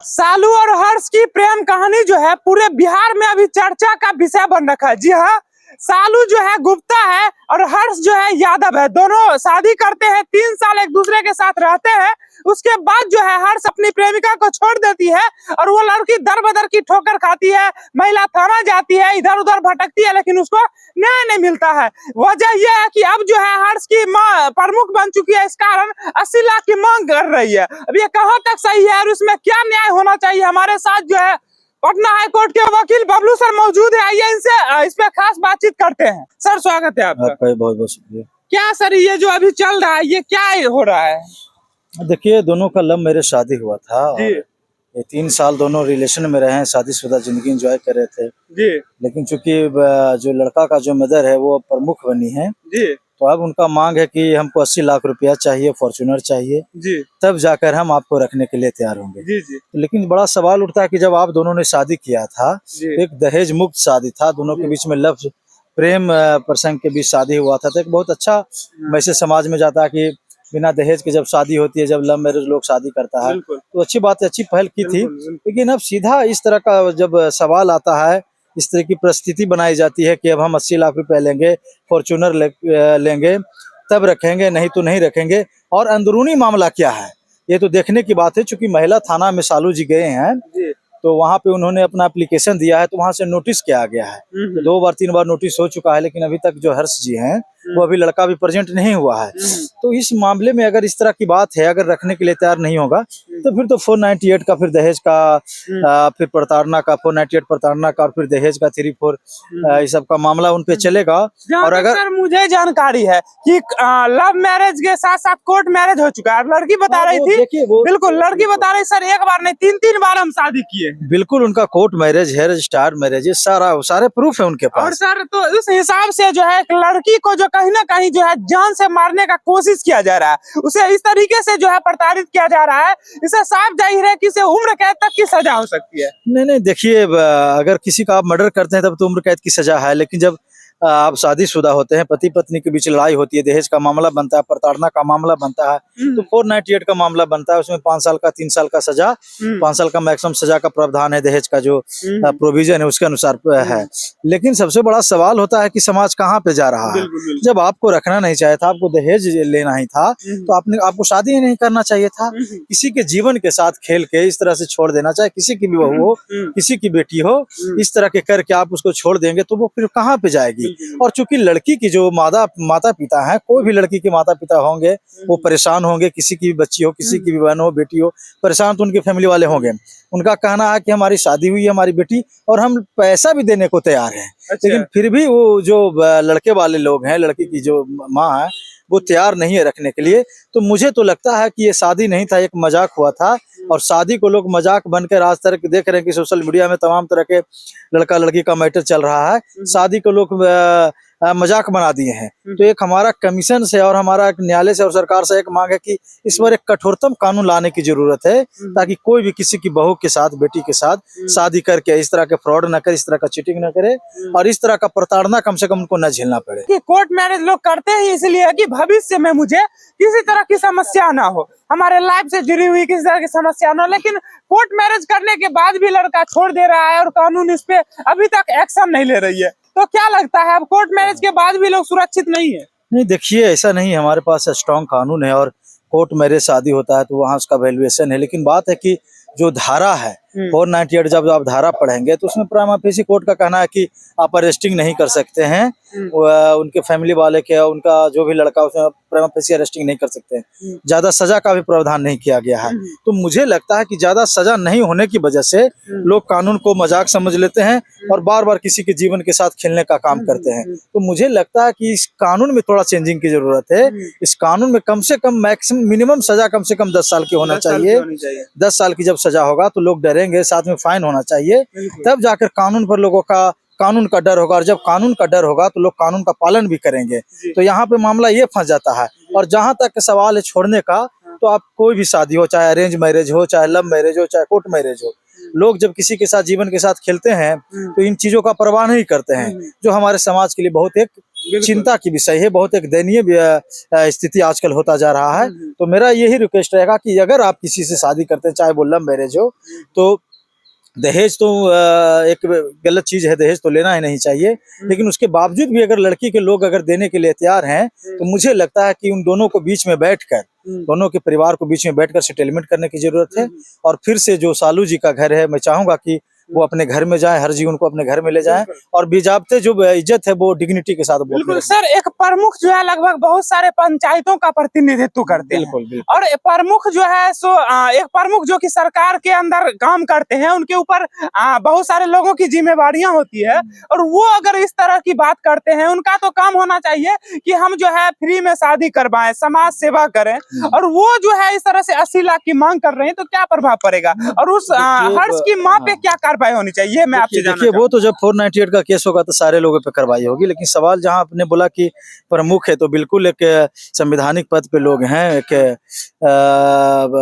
सालू और हर्ष की प्रेम कहानी जो है पूरे बिहार में अभी चर्चा का विषय बन रखा है। जी हाँ, सालू जो है गुप्ता है और हर्ष जो है यादव है। दोनों शादी करते हैं, 3 साल एक दूसरे के साथ रहते हैं। उसके बाद जो है हर्ष अपनी प्रेमिका को छोड़ देती है और वो लड़की दर बदर की ठोकर खाती है। महिला थाना जाती है, इधर उधर भटकती है, लेकिन उसको न्याय नहीं मिलता है। वजह यह है कि अब जो है हर्ष की मां प्रमुख बन चुकी है, इस कारण 80 लाख की मांग कर रही है। अब ये कहाँ तक सही है और उसमें क्या न्याय होना चाहिए? हमारे साथ जो है पटना हाई कोर्ट के वकील बबलू सर मौजूद है। आइए इनसे इस पे खास बातचीत करते हैं। सर स्वागत है आपका। बहुत बहुत शुक्रिया। क्या सर ये जो अभी चल रहा है ये क्या हो रहा है? देखिए, दोनों का लव मैरिज शादी हुआ था जी। और ये 3 साल दोनों रिलेशन में रहे हैं, शादीशुदा जिंदगी एंजॉय कर रहे थे जी। लेकिन चूंकि जो लड़का का जो मदर है वो प्रमुख बनी है जी। तो अब उनका मांग है कि हमको 80 लाख रुपया चाहिए, फॉर्च्यूनर चाहिए, जी। तब जाकर हम आपको रखने के लिए तैयार होंगे। जी। जी। लेकिन बड़ा सवाल उठता है कि जब आप दोनों ने शादी किया था तो एक दहेज मुक्त शादी था, दोनों के बीच में लव प्रेम प्रसंग के बीच शादी हुआ था, तो एक बहुत अच्छा मैसेज समाज में जाता है कि बिना दहेज के जब शादी होती है, जब लव मैरिज लोग शादी करता है तो अच्छी बात है, अच्छी पहल की थी। लेकिन अब सीधा इस तरह का जब सवाल आता है, इस तरह की परिस्थिति बनाई जाती है कि अब हम 80 लाख रुपए लेंगे, फॉर्च्यूनर लेंगे, तब रखेंगे, नहीं तो नहीं रखेंगे। और अंदरूनी मामला क्या है ये तो देखने की बात है। चूंकि महिला थाना में सालू जी गए हैं तो वहाँ पे उन्होंने अपना एप्लीकेशन दिया है, तो वहाँ से नोटिस किया गया है। तो 2 बार 3 बार नोटिस हो चुका है, लेकिन अभी तक जो हर्ष जी हैं वो अभी लड़का भी प्रेजेंट नहीं हुआ है। तो इस मामले में अगर इस तरह की बात है, अगर रखने के लिए तैयार नहीं होगा तो फिर तो 498 का, फिर दहेज का, फिर प्रताड़ना का, 498 प्रताड़ना का और फिर दहेज का 34 इस सब का मामला उन पे चलेगा। और अगर सर मुझे जानकारी है कि लव मैरिज के साथ साथ कोर्ट मैरिज हो चुका है। लड़की बता रही थी, बिल्कुल लड़की बता रही सर, एक बार नहीं 3 बार हम शादी किए। बिल्कुल उनका कोर्ट मैरिज है, रजिस्टर्ड मैरिज है, सारे प्रूफ है उनके पास। और सर तो इस हिसाब से जो है एक लड़की को जो कहीं ना कहीं जो है जान से मारने का कोशिश किया जा रहा है, उसे इस तरीके से जो है प्रताड़ित किया जा रहा है, इसे साफ जाहिर है कि इसे उम्र कैद तक की सजा हो सकती है। नहीं, देखिए, अगर किसी का आप मर्डर करते हैं तब तो उम्र कैद की सजा है, लेकिन जब आप शादीशुदा होते हैं, पति पत्नी के बीच लड़ाई होती है, दहेज का मामला बनता है, प्रताड़ना का मामला बनता है, तो 498 का मामला बनता है। उसमें 5 साल का, 3 साल का सजा, 5 साल का मैक्सिमम सजा का प्रावधान है, दहेज का जो प्रोविजन है उसके अनुसार है। लेकिन सबसे बड़ा सवाल होता है कि समाज कहाँ पे जा रहा है। जब आपको रखना नहीं चाहिए था, आपको दहेज लेना ही था, तो आपको शादी ही नहीं करना चाहिए था। किसी के जीवन के साथ खेल के इस तरह से छोड़ देना, चाहे किसी की भी बहू हो, किसी की बेटी हो, इस तरह के करके आप उसको छोड़ देंगे तो वो फिर कहाँ पे जाएगी। और चूंकि लड़की की जो माता पिता हैं, कोई भी लड़की के माता पिता होंगे वो परेशान होंगे, किसी की भी बच्ची हो, किसी की भी बहन हो, बेटी हो, परेशान तो उनके फैमिली वाले होंगे। उनका कहना है कि हमारी शादी हुई है, हमारी बेटी, और हम पैसा भी देने को तैयार हैं। लेकिन फिर भी वो जो लड़के वाले लोग हैं, लड़की की जो माँ है, वो तैयार नहीं है रखने के लिए। तो मुझे तो लगता है कि ये शादी नहीं था, एक मजाक हुआ था। और शादी को लोग मजाक बनकर आज तक देख रहे हैं कि सोशल मीडिया में तमाम तरह के लड़का लड़की का मैटर चल रहा है, शादी को लोग मजाक बना दिए हैं। तो एक हमारा कमीशन से और हमारा एक न्यायालय से और सरकार से एक मांग है कि इस पर एक कठोरतम कानून लाने की जरूरत है, ताकि कोई भी किसी की बहू के साथ, बेटी के साथ शादी करके इस तरह के फ्रॉड न करे, इस तरह का चीटिंग न करे, और इस तरह का प्रताड़ना कम से कम उनको न झेलना पड़े। कि कोर्ट मैरिज लोग करते ही इसलिए है कि भविष्य में मुझे किसी तरह की समस्या ना हो, हमारे लाइफ से जुड़ी हुई किसी तरह की समस्या ना हो। लेकिन कोर्ट मैरिज करने के बाद भी लड़का छोड़ दे रहा है और कानून इस पे अभी तक एक्शन नहीं ले रही है। तो क्या लगता है अब कोर्ट मैरिज के बाद भी लोग सुरक्षित नहीं है? नहीं, देखिए, ऐसा नहीं है, हमारे पास स्ट्रॉन्ग कानून है और कोर्ट मैरिज शादी होता है तो वहाँ उसका वैल्यूएशन है। लेकिन बात है कि जो धारा है 498, जब आप धारा पढ़ेंगे तो उसमें प्राइमा फेसी कोर्ट का कहना है कि आप अरेस्टिंग नहीं कर सकते हैं, उनके फैमिली वाले के, उनका जो भी लड़का, उसमें प्राइमा फेसी अरेस्टिंग नहीं कर सकते हैं। ज्यादा सजा का भी प्रावधान नहीं किया गया है। तो मुझे लगता है कि ज्यादा सजा नहीं होने की वजह से लोग कानून को मजाक समझ लेते हैं और बार बार किसी के जीवन के साथ खेलने का काम करते हैं। तो मुझे लगता है कि इस कानून में थोड़ा चेंजिंग की जरूरत है। इस कानून में कम से कम मैक्सिमम मिनिमम सजा कम से कम 10 साल की होना चाहिए। 10 साल की जब सजा होगा तो लोग डरेंगे, साथ में फाइन होना चाहिए, तब जाकर कानून पर लोगों का, कानून का डर होगा। और जब कानून का डर होगा तो लोग कानून का पालन भी करेंगे। तो यहाँ पे मामला ये फंस जाता है। और जहां तक सवाल है छोड़ने का, तो आप कोई भी शादी हो, चाहे अरेंज मैरिज हो, चाहे लव मैरिज हो, चाहे कोर्ट मैरिज हो, लोग जब किसी के साथ जीवन के साथ खेलते हैं तो इन चीजों का परवाह नहीं करते हैं, जो हमारे समाज के लिए बहुत एक चिंता की विषय है, बहुत एक दयनीय स्थिति आजकल होता जा रहा है। तो मेरा यही रिक्वेस्ट रहेगा कि अगर आप किसी से शादी करते हैं, चाहे वो लव मैरिज हो, तो दहेज तो एक गलत चीज है, दहेज तो लेना ही नहीं चाहिए। लेकिन उसके बावजूद भी अगर लड़की के लोग अगर देने के लिए तैयार हैं, तो मुझे लगता है कि उन दोनों को बीच में बैठकर, दोनों के परिवार को बीच में बैठकर सेटलमेंट करने की जरूरत है। और फिर से जो सालू जी का घर है, मैं चाहूंगा कि वो अपने घर में जाए, हर जी उनको अपने घर में ले जाए, और बेजाबते जो इज्जत है वो डिग्निटी के साथ वो बिल्कुल सर। एक प्रमुख जो है लगभग बहुत सारे पंचायतों का प्रतिनिधित्व करते हैं। बिल्कुल। और एक प्रमुख जो है सो एक प्रमुख जो कि सरकार के अंदर काम करते हैं, उनके ऊपर बहुत सारे लोगों की जिम्मेवारियां होती है। और वो अगर इस तरह की बात करते हैं, उनका तो काम होना चाहिए कि हम जो है फ्री में शादी करवाएं, समाज सेवा करें। और वो जो है इस तरह से 80 लाख की मांग कर रहे हैं, तो क्या प्रभाव पड़ेगा? और उस हर्ष की माँ पे क्या कार्रवाई होनी चाहिए, मैं आपसे जानना देखिए, वो तो जब 498 का केस होगा तो सारे लोगों पे कार्रवाई होगी। लेकिन सवाल जहां आपने बोला कि प्रमुख है, तो बिल्कुल एक संवैधानिक पद पे लोग हैं, एक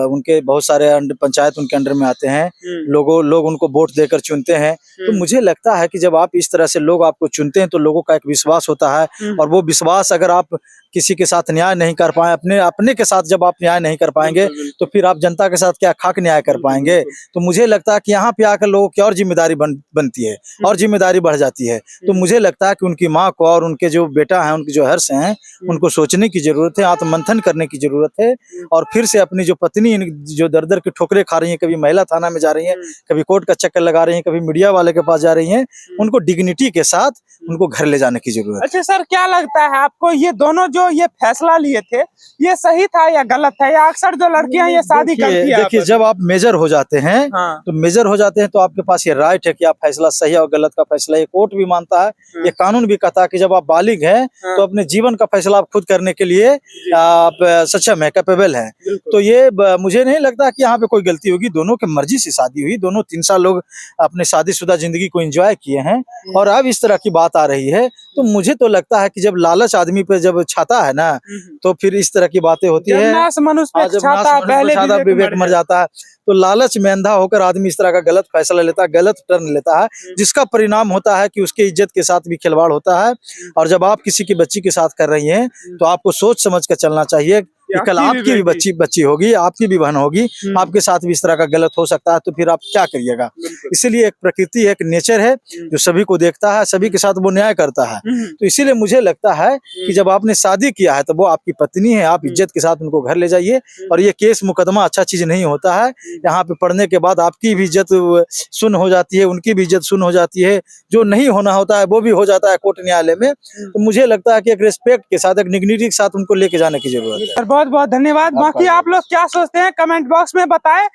उनके बहुत सारे पंचायत उनके अंडर में आते हैं, लोग उनको वोट देकर चुनते हैं। तो मुझे लगता है कि जब आप इस तरह से लोग आपको चुनते हैं, तो लोगों का एक विश्वास होता है। और वो विश्वास अगर आप किसी के साथ न्याय नहीं कर पाए, अपने के साथ जब आप न्याय नहीं कर पाएंगे, तो फिर आप जनता के साथ क्या खाक न्याय कर पाएंगे? तो मुझे लगता है कि यहाँ पे आकर लोगों की और जिम्मेदारी बनती है, और जिम्मेदारी बढ़ जाती है। तो मुझे लगता है कि उनकी माँ को और उनके जो बेटा है, उनके जो हर्ष हैं, उनको सोचने की जरूरत है, आत्ममंथन करने की जरूरत है। और फिर से अपनी जो पत्नी जो दर दर की ठोकरें खा रही हैं, कभी महिला थाना में जा रही हैं, कभी कोर्ट का चक्कर लगा रही हैं, कभी मीडिया वाले के पास जा रही हैं, उनको डिग्निटी के साथ उनको घर ले जाने की जरूरत है। अच्छा सर, क्या लगता है आपको, ये दोनों जो ये फैसला लिए थे, ये सही था या गलत था? या अक्सर जो लड़कियां ये शादी करती है, देखिए, जब आप मेजर हो जाते हैं, तो मेजर हो जाते हैं, तो आपके पास ये राइट है कि आप फैसला सही और गलत का फैसला, ये कोर्ट भी मानता है, ये कानून भी कहता है कि जब आप बालिग हैं, तो अपने जीवन का फैसला आप खुद करने के लिए आप सक्षम है, कैपेबल है। तो ये मुझे नहीं लगता कि यहाँ पे कोई गलती होगी। दोनों की मर्जी से शादी हुई, दोनों 3 साल लोग अपने शादीशुदा जिंदगी को एंजॉय किए हैं, और अब इस तरह की बात आ रही है। तो मुझे तो लगता है कि जब लालच आदमी पे जब छाता है ना, तो फिर इस तरह की बातें होती है। जब विवेक मर जाता है, तो लालच में अंधा होकर आदमी इस तरह का गलत फैसला लेता है, गलत टर्न लेता है, जिसका परिणाम होता है कि उसके इज्जत के साथ भी खिलवाड़ होता है। और जब आप किसी की बच्ची के साथ कर रही हैं, तो आपको सोच समझ कर चलना चाहिए कि कल आपकी भी बच्ची होगी, आपकी भी बहन होगी, आपके साथ भी इस तरह का गलत हो सकता है। तो फिर आप क्या करिएगा? इसीलिए एक प्रकृति है, एक नेचर है, जो सभी को देखता है, सभी के साथ वो न्याय करता है। तो इसीलिए मुझे लगता है कि जब आपने शादी किया है, तो वो आपकी पत्नी है, आप इज्जत के साथ उनको घर ले जाइए। और ये केस मुकदमा अच्छा चीज नहीं होता है। यहाँ पे पढ़ने के बाद आपकी भी इज्जत सुन हो जाती है, उनकी भी इज्जत सुन हो जाती है, जो नहीं होना होता है वो भी हो जाता है कोर्ट न्यायालय में। तो मुझे लगता है कि एक रिस्पेक्ट के साथ, एक डिग्निटी के साथ उनको लेके जाने की जरूरत है। बहुत बहुत धन्यवाद। बाकी आप लोग क्या सोचते हैं, कमेंट बॉक्स में बताएं।